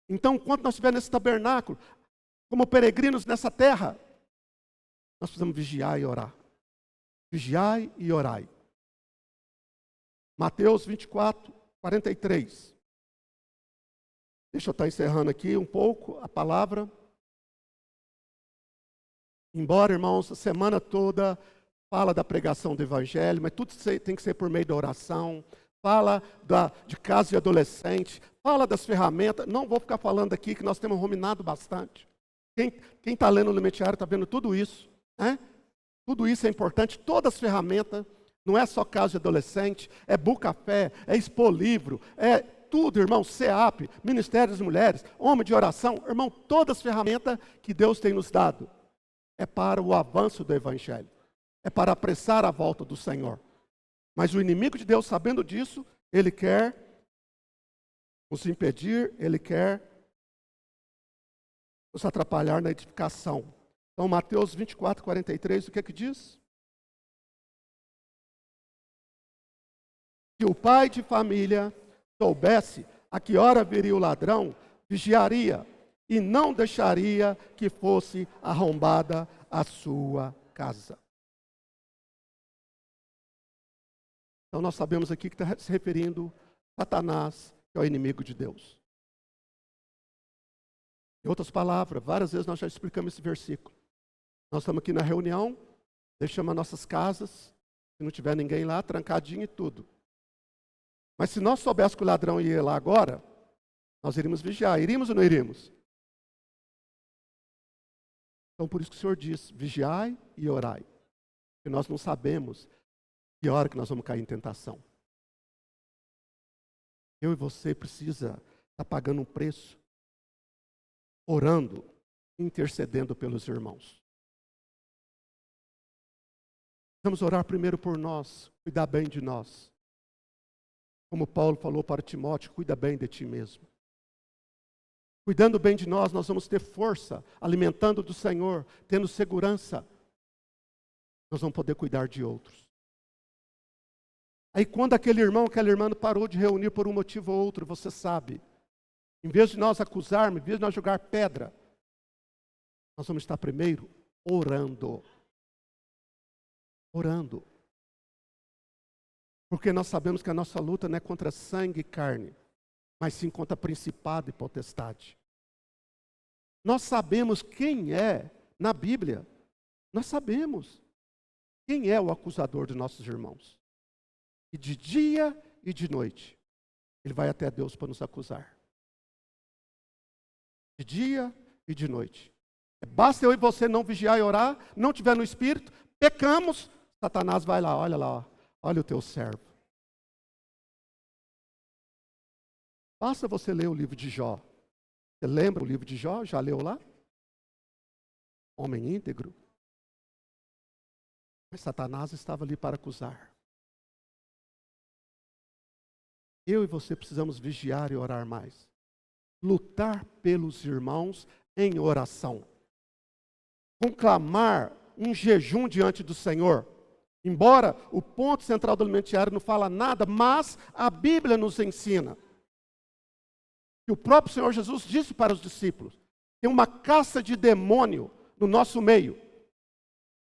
Então, enquanto nós estivermos nesse tabernáculo, como peregrinos nessa terra, nós precisamos vigiar e orar. Vigiai e orai. Mateus 24, 43. Deixa eu estar encerrando aqui um pouco a palavra. Embora, irmãos, a semana toda fala da pregação do evangelho, mas tudo tem que ser por meio da oração. Fala de casos de adolescente, fala das ferramentas. Não vou ficar falando aqui que nós temos ruminado bastante. Quem está lendo o Limetiário está vendo tudo isso. Né? Tudo isso é importante, todas as ferramentas. Não é só caso de adolescente, é Bucafé, é expor livro, é tudo, irmão, CEAP, Ministério das Mulheres, Homem de Oração. Irmão, todas as ferramentas que Deus tem nos dado é para o avanço do Evangelho. É para apressar a volta do Senhor. Mas o inimigo de Deus, sabendo disso, ele quer nos impedir, ele quer nos atrapalhar na edificação. Então, Mateus 24, 43, o que é que diz? Se o pai de família soubesse a que hora viria o ladrão, vigiaria e não deixaria que fosse arrombada a sua casa. Então nós sabemos aqui que está se referindo a Satanás, que é o inimigo de Deus. Em outras palavras, várias vezes nós já explicamos esse versículo. Nós estamos aqui na reunião, deixamos as nossas casas, se não tiver ninguém lá, trancadinho e tudo. Mas se nós soubéssemos que o ladrão ia lá agora, nós iríamos vigiar. Iríamos ou não iríamos? Então por isso que o Senhor diz, vigiai e orai. Porque nós não sabemos que hora que nós vamos cair em tentação. Eu e você precisa estar pagando um preço, orando, intercedendo pelos irmãos. Vamos orar primeiro por nós, cuidar bem de nós. Como Paulo falou para Timóteo, cuida bem de ti mesmo. Cuidando bem de nós, nós vamos ter força, alimentando do Senhor, tendo segurança. Nós vamos poder cuidar de outros. Aí quando aquele irmão, aquela irmã parou de reunir por um motivo ou outro, você sabe, em vez de nós acusarmos, em vez de nós jogar pedra, nós vamos estar primeiro orando. Orando. Porque nós sabemos que a nossa luta não é contra sangue e carne, mas sim contra principado e potestade. Nós sabemos quem é, na Bíblia, nós sabemos quem é o acusador de nossos irmãos. E de dia e de noite, ele vai até Deus para nos acusar. De dia e de noite. Basta eu e você não vigiar e orar, não tiver no Espírito, pecamos, Satanás vai lá, olha o teu servo. Basta você ler o livro de Jó. Você lembra o livro de Jó? Já leu lá? Homem íntegro. Mas Satanás estava ali para acusar. Eu e você precisamos vigiar e orar mais. Lutar pelos irmãos em oração. Conclamar um jejum diante do Senhor. Embora o ponto central do Limetiário não fala nada, mas a Bíblia nos ensina. Que o próprio Senhor Jesus disse para os discípulos, tem uma caça de demônio no nosso meio,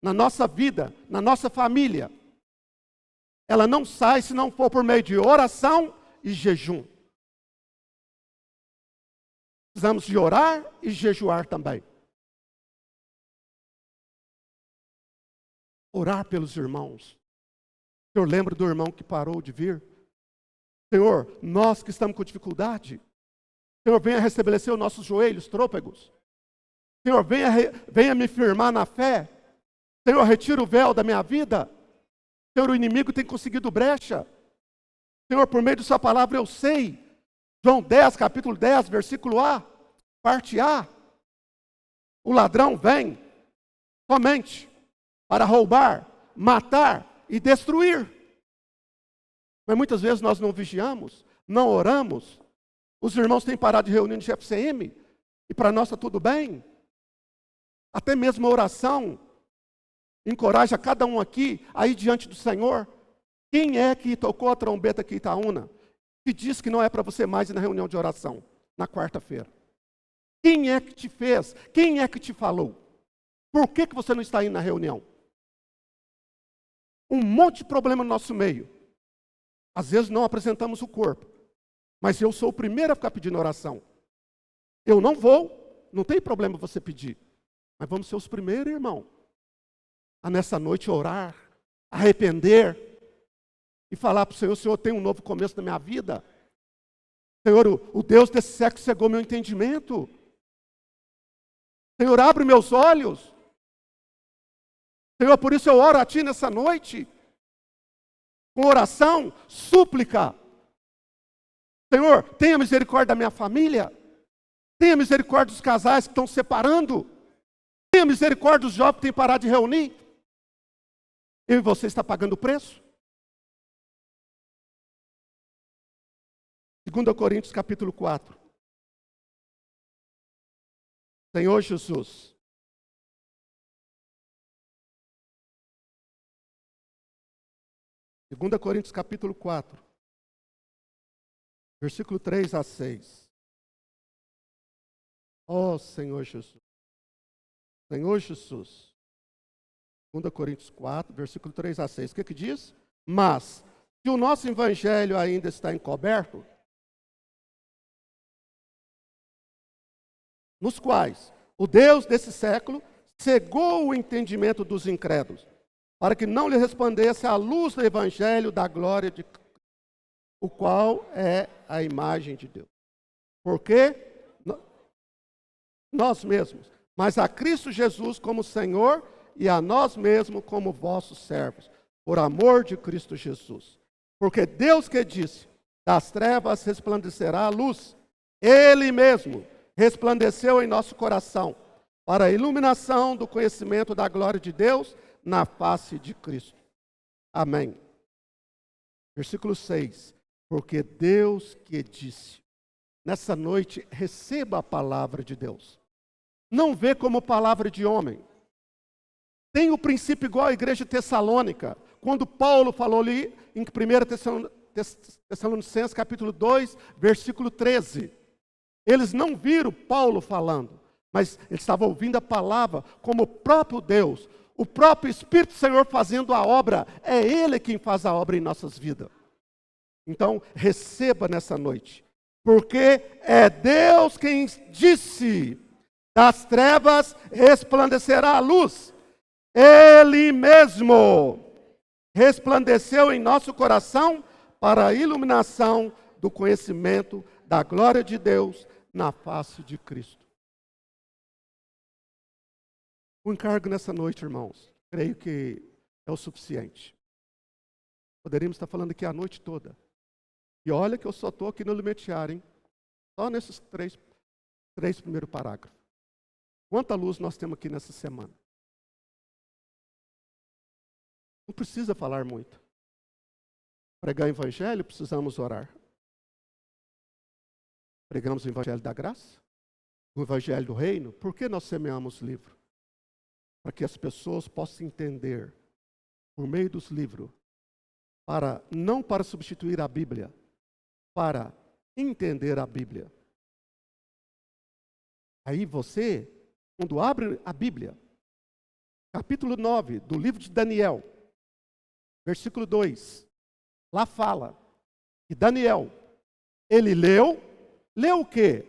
na nossa vida, na nossa família. Ela não sai se não for por meio de oração e jejum. Precisamos de orar e jejuar também. Orar pelos irmãos. O Senhor lembra do irmão que parou de vir? Senhor, nós que estamos com dificuldade, Senhor, venha restabelecer os nossos joelhos trôpegos. Senhor, venha me firmar na fé. Senhor, retira o véu da minha vida. Senhor, o inimigo tem conseguido brecha. Senhor, por meio de sua palavra eu sei. João 10, capítulo 10, versículo A, parte A. O ladrão vem somente para roubar, matar e destruir. Mas muitas vezes nós não vigiamos, não oramos. Os irmãos têm parado de reunir no GFCM e para nós está tudo bem. Até mesmo a oração encoraja cada um aqui a ir diante do Senhor. Quem é que tocou a trombeta aqui em Itaúna e disse que não é para você mais ir na reunião de oração, na quarta-feira? Quem é que te fez? Quem é que te falou? Por que você não está indo na reunião? Um monte de problema no nosso meio. Às vezes não apresentamos o corpo, mas eu sou o primeiro a ficar pedindo oração. Eu não vou, não tem problema você pedir. Mas vamos ser os primeiros, irmão, a nessa noite orar, arrepender e falar para o Senhor: Senhor, tem um novo começo na minha vida. Senhor, o Deus desse século cegou meu entendimento. Senhor, abre meus olhos. Senhor, por isso eu oro a Ti nessa noite, com oração, súplica. Senhor, tenha misericórdia da minha família. Tenha misericórdia dos casais que estão se separando. Tenha misericórdia dos jovens que têm parado de reunir. Eu e você está pagando o preço? 2 Coríntios capítulo 4. Senhor Jesus. Segunda Coríntios capítulo 4, versículo 3 a 6. Ó Senhor Jesus. Senhor Jesus. 2 Coríntios 4, versículo 3 a 6. O que diz? Mas, se o nosso evangelho ainda está encoberto, nos quais o Deus desse século cegou o entendimento dos incrédulos, para que não lhe resplandecesse a luz do evangelho da glória de Cristo, o qual é a imagem de Deus. Porque nós mesmos, mas a Cristo Jesus como Senhor e a nós mesmos como vossos servos, por amor de Cristo Jesus. Porque Deus que disse, das trevas resplandecerá a luz, Ele mesmo resplandeceu em nosso coração, para a iluminação do conhecimento da glória de Deus na face de Cristo. Amém. Versículo 6. Porque Deus que disse, nessa noite receba a palavra de Deus. Não vê como palavra de homem. Tem o princípio igual à igreja tessalônica, quando Paulo falou ali em 1 Tessalonicenses capítulo 2, versículo 13. Eles não viram Paulo falando, mas eles estavam ouvindo a palavra como o próprio Deus, o próprio Espírito do Senhor fazendo a obra. É Ele quem faz a obra em nossas vidas. Então, receba nessa noite, porque é Deus quem disse, das trevas resplandecerá a luz. Ele mesmo resplandeceu em nosso coração para a iluminação do conhecimento da glória de Deus na face de Cristo. O encargo nessa noite, irmãos, creio que é o suficiente. Poderíamos estar falando aqui a noite toda. E olha que eu só estou aqui no Lumetiar, hein? Só nesses três primeiros parágrafos. Quanta luz nós temos aqui nessa semana. Não precisa falar muito. Pregar o evangelho, precisamos orar. Pregamos o evangelho da graça, o evangelho do reino. Por que nós semeamos livro? Para que as pessoas possam entender, por meio dos livros, não para substituir a Bíblia, para entender a Bíblia. Aí você, quando abre a Bíblia, capítulo 9 do livro de Daniel, versículo 2, lá fala que Daniel, ele leu o quê?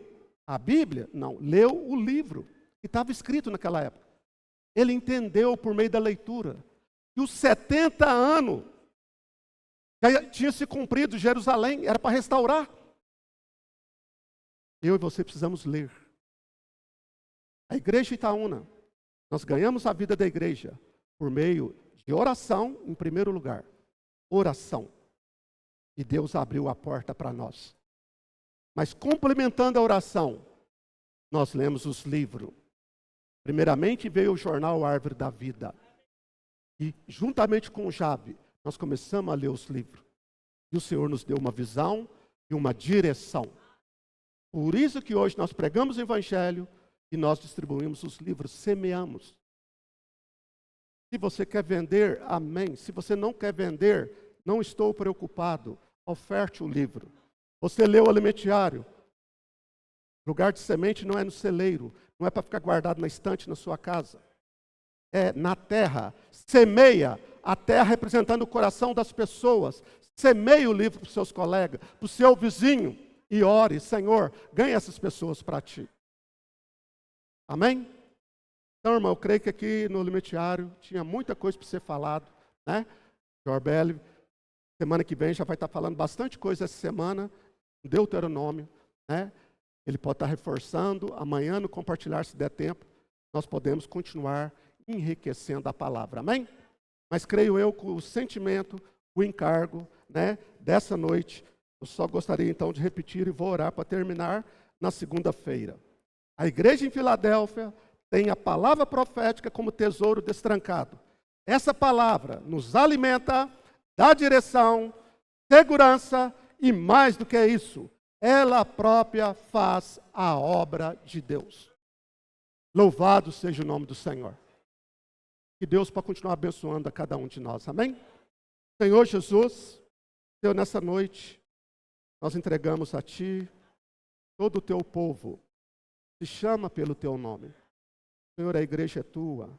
A Bíblia? Não, leu o livro que estava escrito naquela época. Ele entendeu por meio da leitura que os 70 anos já tinha se cumprido Jerusalém, era para restaurar. Eu e você precisamos ler. A igreja Itaúna, nós ganhamos a vida da igreja por meio de oração, em primeiro lugar. Oração. E Deus abriu a porta para nós. Mas complementando a oração, nós lemos os livros. Primeiramente veio o jornal Árvore da Vida. E juntamente com o Jave, nós começamos a ler os livros. E o Senhor nos deu uma visão e uma direção. Por isso que hoje nós pregamos o Evangelho e nós distribuímos os livros, semeamos. Se você quer vender, amém. Se você não quer vender, não estou preocupado. Oferte o livro. Você leu o alimentiário. Lugar de semente não é no celeiro. Não é para ficar guardado na estante na sua casa. É na terra. Semeia a terra representando o coração das pessoas. Semeie o livro para os seus colegas, para o seu vizinho. E ore, Senhor, ganhe essas pessoas para ti. Amém? Então, irmão, eu creio que aqui no Limitiário tinha muita coisa para ser falado, né? Jorbeli, semana que vem já vai estar falando bastante coisa essa semana, Deuteronômio, né? Ele pode estar reforçando, amanhã no compartilhar, se der tempo, nós podemos continuar enriquecendo a palavra, amém? Mas creio eu que o sentimento, o encargo, né, dessa noite, eu só gostaria então de repetir e vou orar para terminar na segunda-feira. A igreja em Filadélfia tem a palavra profética como tesouro destrancado. Essa palavra nos alimenta, dá direção, segurança e mais do que isso, ela própria faz a obra de Deus. Louvado seja o nome do Senhor. Que Deus possa continuar abençoando a cada um de nós, amém? Senhor Jesus, Senhor, nessa noite, nós entregamos a Ti todo o Teu povo, te chama pelo Teu nome. Senhor, a igreja é Tua,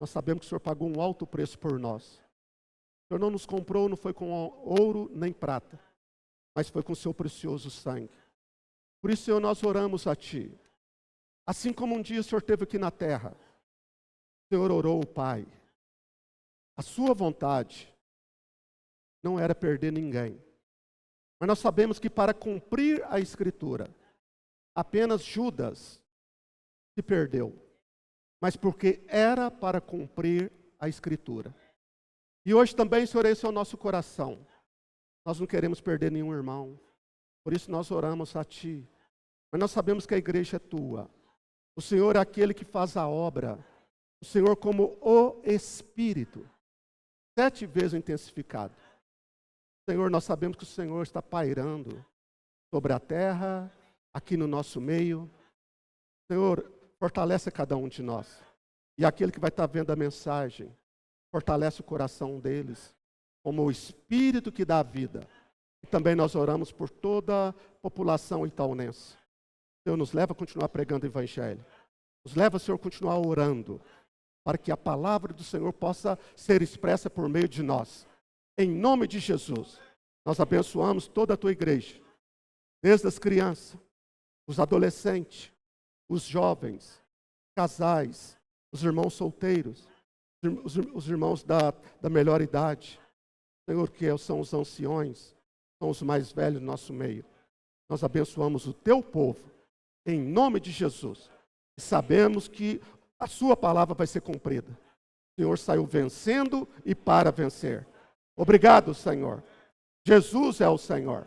nós sabemos que o Senhor pagou um alto preço por nós. O Senhor não nos comprou, não foi com ouro nem prata, mas foi com o Seu precioso sangue. Por isso, Senhor, nós oramos a Ti. Assim como um dia o Senhor esteve aqui na terra, o Senhor orou o Pai. A Sua vontade não era perder ninguém. Mas nós sabemos que para cumprir a Escritura, apenas Judas se perdeu. Mas porque era para cumprir a Escritura. E hoje também, Senhor, esse é o nosso coração. Nós não queremos perder nenhum irmão. Por isso nós oramos a Ti. Mas nós sabemos que a igreja é Tua. O Senhor é aquele que faz a obra. O Senhor como o Espírito. 7 vezes intensificado. Senhor, nós sabemos que o Senhor está pairando sobre a terra, aqui no nosso meio. Senhor, fortalece cada um de nós. E aquele que vai estar vendo a mensagem, fortalece o coração deles, como o Espírito que dá vida. E também nós oramos por toda a população itaunense. Senhor, nos leva a continuar pregando o Evangelho. Nos leva, Senhor, a continuar orando, para que a palavra do Senhor possa ser expressa por meio de nós. Em nome de Jesus, nós abençoamos toda a Tua igreja, desde as crianças, os adolescentes, os jovens, casais, os irmãos solteiros, os irmãos da melhor idade, Senhor, que são os anciões, são os mais velhos do nosso meio. Nós abençoamos o Teu povo, em nome de Jesus, e sabemos que a Sua palavra vai ser cumprida. O Senhor saiu vencendo e para vencer. Obrigado, Senhor. Jesus é o Senhor.